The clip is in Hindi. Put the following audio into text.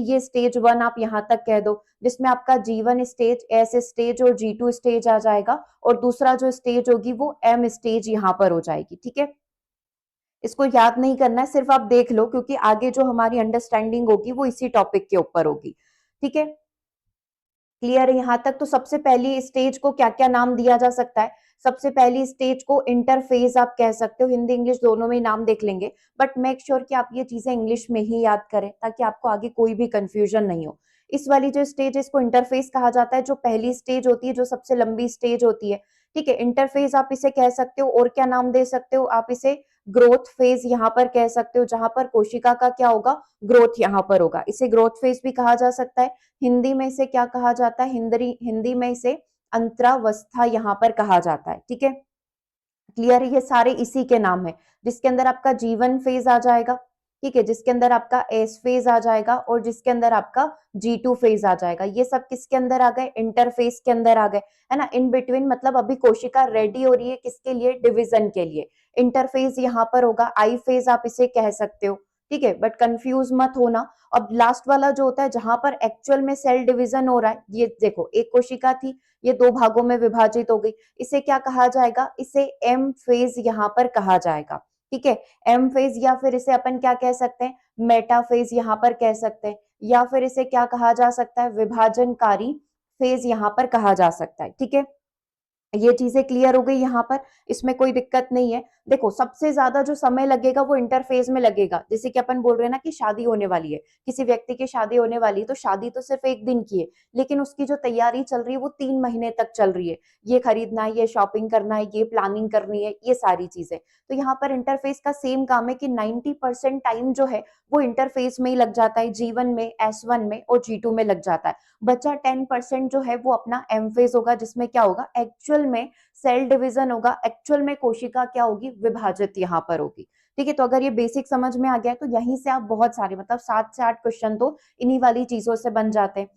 ये स्टेज 1 आप यहाँ तक कह दो, जिसमें आपका G1 स्टेज, S स्टेज और G2 स्टेज आ जाएगा, और दूसरा जो स्टेज होगी वो M स्टेज यहाँ पर हो जाएगी। ठीक है, इसको याद नहीं करना है, सिर्फ आप देख लो, क्योंकि आगे जो हमारी अंडरस्टैंडिंग होगी वो इसी टॉपिक के ऊपर होगी। ठीक है, क्लियर है यहाँ तक? तो सबसे पहली स्टेज को क्या क्या नाम दिया जा सकता है? सबसे पहली स्टेज को इंटरफेज आप कह सकते हो, हिंदी इंग्लिश दोनों में ही नाम देख लेंगे, बट मेक श्योर कि आप ये चीजें इंग्लिश में ही याद करें ताकि आपको आगे कोई भी कंफ्यूजन नहीं हो। इस वाली जो स्टेज है इसको इंटरफेस कहा जाता है, जो पहली स्टेज होती है, जो सबसे लंबी स्टेज होती है। ठीक है, इंटरफेज आप इसे कह सकते हो, और क्या नाम दे सकते हो आप इसे? ग्रोथ फेज यहाँ पर कह सकते हो, जहां पर कोशिका का क्या होगा? ग्रोथ यहाँ पर होगा, इसे ग्रोथ फेज भी कहा जा सकता है। हिंदी में इसे क्या कहा जाता है? हिंदी में इसे अंतरावस्था यहाँ पर कहा जाता है। ठीक है, क्लियर है? ये सारे इसी के नाम है, जिसके अंदर आपका G1 फेज आ जाएगा, ठीक है, जिसके अंदर आपका S फेज आ जाएगा, और जिसके अंदर आपका G2 फेज आ जाएगा। ये सब किसके अंदर आ गए? इंटरफेस के अंदर आ गए, है ना। इन बिटवीन मतलब अभी कोशिका रेडी हो रही है किसके लिए? डिवीजन के लिए। इंटरफेस यहाँ पर होगा, I फेज आप इसे कह सकते हो। ठीक है, बट कंफ्यूज मत होना। अब लास्ट वाला जो होता है, जहां पर एक्चुअल में सेल डिवीजन हो रहा है, ये देखो, एक कोशिका थी, ये दो भागों में विभाजित हो गई, इसे क्या कहा जाएगा? इसे एम फेज यहाँ पर कहा जाएगा। ठीक है, एम फेज, या फिर इसे अपन क्या कह सकते हैं? मेटा फेज यहाँ पर कह सकते हैं, या फिर इसे क्या कहा जा सकता है? विभाजनकारी फेज यहाँ पर कहा जा सकता है। ठीक है, ये चीजें क्लियर हो गई यहाँ पर, इसमें कोई दिक्कत नहीं है। देखो, सबसे ज्यादा जो समय लगेगा वो इंटरफेज में लगेगा। जैसे कि अपन बोल रहे हैं ना कि शादी होने वाली है, किसी व्यक्ति की शादी होने वाली है, तो शादी तो सिर्फ एक दिन की है, लेकिन उसकी जो तैयारी चल रही है वो 3 महीने तक चल रही है। ये खरीदना है, ये शॉपिंग करना है, ये प्लानिंग करनी है, ये सारी चीजें। तो यहाँ पर इंटरफेस का सेम काम है कि 90% टाइम जो है वो इंटरफेस में ही लग जाता है, G1 में, S1 में और G2 में लग जाता है। बचा 10% जो है वो अपना एम फेज होगा, जिसमें क्या होगा? एक्चुअल में सेल डिवीजन होगा, एक्चुअल में कोशिका क्या होगी? विभाजित यहाँ पर होगी। ठीक है, तो अगर ये बेसिक समझ में आ गया है तो यहीं से आप बहुत सारे मतलब 7 से 8 क्वेश्चन तो इन्हीं वाली चीजों से बन जाते हैं।